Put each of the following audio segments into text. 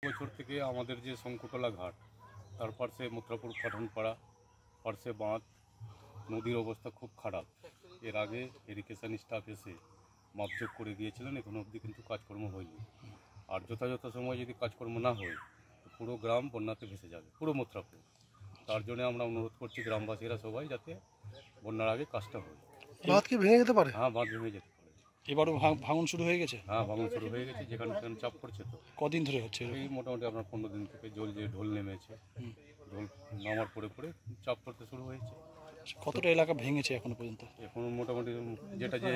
বছর থেকে আমাদের যে শঙ্কুতলা ঘাট, তার পাশে মথুরাপুর পাঠানপাড়া, পাশে বাঁধ, নদীর অবস্থা খুব খারাপ। এর আগে ইরিগেশন স্টাফ এসে মাপজোক করে গিয়েছিলেন, এখনো অবধি কিন্তু কাজকর্ম হয়নি। আর যথাযথ সময় যদি কাজকর্ম না হয় তো পুরো গ্রাম বন্যাতে ভেসে যাবে, পুরো মথুরাপুর। তার জন্য আমরা অনুরোধ করছি গ্রামবাসীরা সবাই যাতে বন্যার আগে কাজটা হয়। বাঁধ কি ভেঙে যেতে পারে? হ্যাঁ, বাঁধ ভেঙে যেতে পারে। এবারও ভাঙন শুরু হয়ে গেছে? হ্যাঁ, ভাঙন শুরু হয়ে গেছে, যেখানে সেখানে চাপ পড়ছে। তো কদিন ধরে হচ্ছে? এই মোটামুটি আপনার 15 দিন থেকে জল যে ঢোল নেমেছে, ঢোল নামার পরে পরে চাপ পড়তে শুরু হয়েছে। কতটা এলাকা ভেঙেছে এখনো পর্যন্ত? এখন মোটামুটি যেটা যে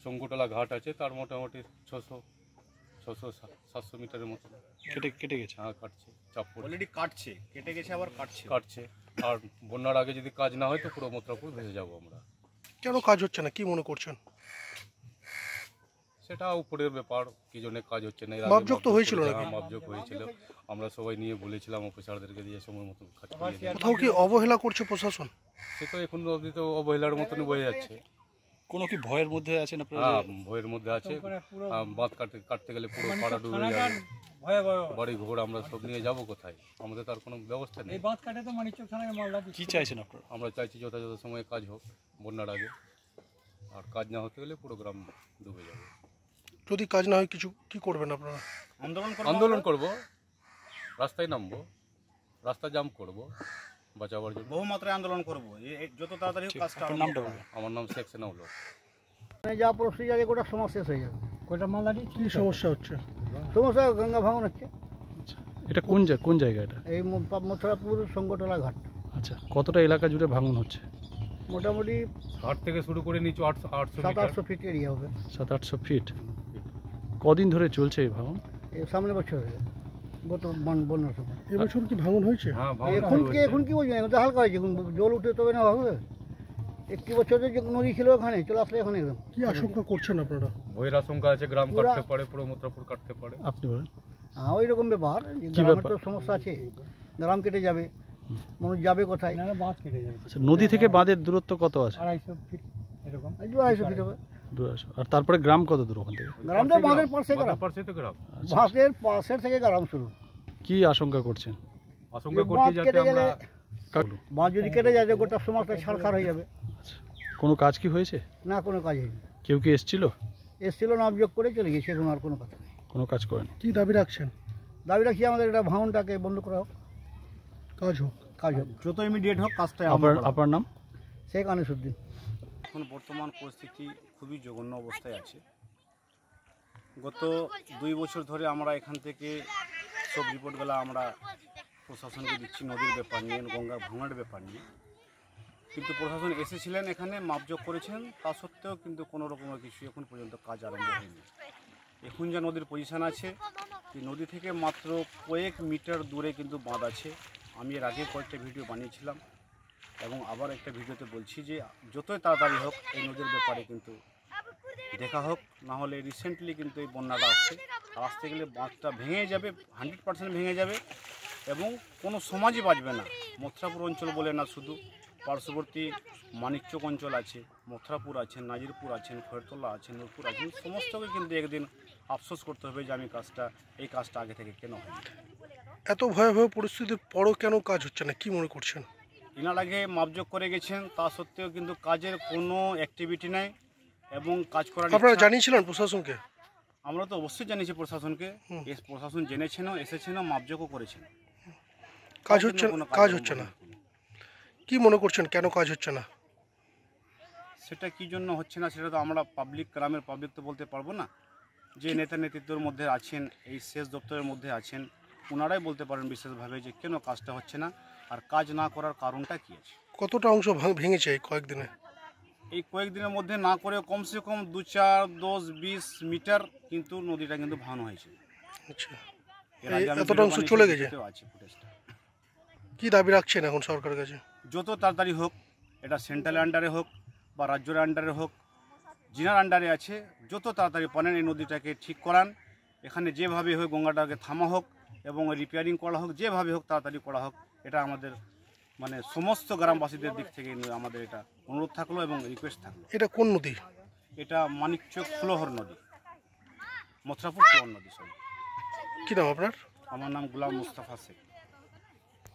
শঙ্কুতলা ঘাট আছে তার মোটামুটি 600-700 মিটারের মতো কেটে গেছে। হ্যাঁ, কাটছে, চাপ পড়ছে, অলরেডি কাটছে, কেটে গেছে, আবার কাটছে। আর বন্যার আগে যদি কাজ না হয় তো পুরো মথুরাপুর ভেসে যাবো আমরা। কেন কাজ হচ্ছে না, কি মনে করছেন? সেটা উপরের ব্যাপার, কি জন্য কাজ হচ্ছে না। মাপজোক তো হয়েছিল নাকি? হ্যাঁ, মাপজোক হয়েছিল, আমরা সবাই নিয়ে বলেছিলাম অফিসারদেরকে দিয়ে সময় মতো কাজ করিয়ে দেন। কোথাও কি অবহেলা করছে প্রশাসন? সে তো এখন অবধি তো অবহেলার মতনই বয়ে যাচ্ছে। কোনো কি ভয়ের মধ্যে আছেন আপনারা? হ্যাঁ, ভয়ের মধ্যে আছে। বাঁধ কাটতে গেলে পুরো পাড়া ডুবে যাবে, বাড়ি ঘর আমরা সব নিয়ে যাবো কোথায়? আমাদের তার কোনো ব্যবস্থা নেই। কি চাইছেন আপনারা? আমরা চাইছি যথাযথ সময়ে কাজ হোক বন্যার আগে, আর কাজ না হতে গেলে পুরো গ্রাম ডুবে যাবে। যদি কাজ না হয় কিছু কি করবেন আপনারা? আন্দোলন করব, রাস্তায় নামবো, রাস্তা জাম করব বাঁচাবার জন্য। বহু মাত্রায় আন্দোলন করবো, যত তাড়াতাড়ি হোক কাজটা। আপনার নামটা বলুন। আমার নাম শেখ সেনাউল হক। যা প্রসিজার গোটা সমাজ শেষ হয়ে যাবে। গোটা মালদারি কি সমস্যা হচ্ছে? সমস্যা গঙ্গা ভাঙন হচ্ছে এটা কোন জায়গা এটা? এই মথুরাপুর শঙ্করতলা ঘাট। আচ্ছা, কতটা এলাকা জুড়ে ভাঙন হচ্ছে? মোটামুটি ঘাট থেকে শুরু করে নিচু 800 700-800 ফিট এরিয়া হবে। 700-800 ফিট। কদিন ধরে চলছে এই ভাঙন? এই সামনে বছর গত বন্যার সময়। এবছর কি ভাঙন হয়েছে? হ্যাঁ, এখন কি বলছি, এখন তো হালকা হয়েছে, এখন জল উঠে তবে না হবে। 1 বছরের যে নদী ছিল ওখানে চলে আসলে এখন একদম। কি আশঙ্কা করছেন আপনারা? ভয়ের আশঙ্কা আছে, গ্রাম কাটতে পারে, পুরো মথুরাপুর কাটতে পারে। আপনি বলেন। হ্যাঁ, ওই রকম ব্যাপার, কি গ্রামের ব্যাপার? তো সমস্যা আছে, গ্রাম কেটে যাবে, মানুষ যাবে কোথায়? বাঁধ কেটে যাবে। আচ্ছা, নদী থেকে বাঁধের দূরত্ব কত আছে? 250 ফিট এরকম, 250 ফিট হবে। 250। আর তারপরে গ্রাম কত দূর ওখান থেকে? গ্রামটা বাঁধের পাশে গ্রাম, পাশে তো গ্রাম। বাঁধের পাশের থেকে গ্রাম শুরু। কি আশঙ্কা করছেন? আশঙ্কা করছি যাতে আমরা বাঁধ যদি কেটে যায় তো গোটা সমাজটা ছাড়খাড় হয়ে যাবে। আচ্ছা, কোনো কাজ কি হয়েছে? না, কোনো কাজ হয়নি। কেউ কি এসেছিল? এসছিল না, অভিযোগ করে চলে গেছে, এখন আর কোনো কথা নেই। কোনো কাজ করেন? কি দাবি রাখছেন? দাবি রাখছি আমাদের এটা ভাঙনটাকে বন্ধ করা হোক, কাজ হোক। কাজ হোক, যত ইমিডিয়েট হোক কাজটা। আপনার নাম? শেখ আনিসুদ্দিন। এখন বর্তমান পরিস্থিতি খুবই জঘন্য অবস্থায় আছে। গত 2 বছর ধরে আমরা এখান থেকে সব রিপোর্টগুলো আমরা প্রশাসনকে দিচ্ছি, নদীর ব্যাপার নিয়ে, গঙ্গা ভাঙার ব্যাপার নিয়ে। কিন্তু প্রশাসন এসেছিলেন, এখানে মাপজোক করেছেন, তা সত্ত্বেও কিন্তু কোনো রকমের কিছু এখন পর্যন্ত কাজ আরম্ভ হয়নি। এখন যা নদীর পজিশান আছে, এই নদী থেকে মাত্র কয়েক মিটার দূরে কিন্তু বাঁধ আছে। আমি এর আগে কয়েকটা ভিডিও বানিয়েছিলাম এবং আবার একটা ভিডিওতে বলছি যে যতই তাড়াতাড়ি হোক এই নদীর ব্যাপারে কিন্তু দেখা হোক, না হলে রিসেন্টলি কিন্তু এই বন্যাটা আসছে, আর আসতে গেলে বাঁধটা ভেঙে যাবে, 100% ভেঙে যাবে এবং কোনো সমাজই বাঁচবে না। মথুরাপুর অঞ্চল বলে না, শুধু পার্শ্ববর্তী মানিকচক অঞ্চল আছে, মথুরাপুর আছেন, নাজিরপুর আছেন, খয়েরতলা আছেন, নূরপুর আছেন, সমস্তকে কিন্তু একদিন আফসোস করতে হবে যে আমি এই কাজটা আগে থেকে কেন হয়নি। এত ভয়াবহ পরিস্থিতির পরও কেন কাজ হচ্ছে না, কি মনে করছেন? ইনার আগে মাপজোক করে গেছেন, তা সত্ত্বেও কিন্তু কাজের কোনো অ্যাক্টিভিটি নাই এবং কাজ করার আপনারা জানিয়েছিলেন প্রশাসনকে? আমরা তো অবশ্যই জানিয়েছি প্রশাসনকে, প্রশাসন জেনেছেন, এসেছেন, মাপজোকও করেছেন। কাজ হচ্ছে না। কি মনে করছেন কেন কাজ হচ্ছে না? সেটা কি জন্য হচ্ছে না সেটা তো আমরা গ্রামের পাবলিক তো বলতে পারবো না। যে নেতা নেতৃত্বের মধ্যে আছেন, এই সেচ দপ্তরের মধ্যে আছেন, ওনারাই বলতে পারেন বিশেষভাবে যে কেন কাজটা হচ্ছে না আর কাজ না করার কারণটা কী আছে। কতটা অংশ ভেঙেছে এই কয়েকদিনে? এই কয়েকদিনের মধ্যে না করে কমসে কম 2, 4, 10, 20 মিটার কিন্তু নদীটা কিন্তু ভাঙানো হয়েছে। আচ্ছা, এর আগে আমি এতটা অংশ চলে গেছে। আছে ফুটেজটা। কি দাবি রাখছেন এখন সরকারের কাছে? যত তাড়াতাড়ি হোক, এটা সেন্ট্রাল আন্ডারে হোক বা রাজ্যের আন্ডারে হোক, জিনার আন্ডারে আছে, যত তাড়াতাড়ি পারেন এই নদীটাকে ঠিক করান। এখানে যেভাবে হোক গঙ্গাটাকে থামা হোক এবং রিপেয়ারিং করা হোক, যেভাবে হোক তাড়াতাড়ি করা হোক। এটা আমাদের সমস্ত গ্রামবাসীদের দিক থেকে আমাদের এটা অনুরোধ থাকলো এবং রিকোয়েস্ট থাকলো। এটা কোন নদী? এটা মানিকচক ফ্লোহর নদী, মথুরাপুর ফ্লোহর নদী। কি নাম আপনার? আমার নাম গোলাম মুস্তাফা শেখ।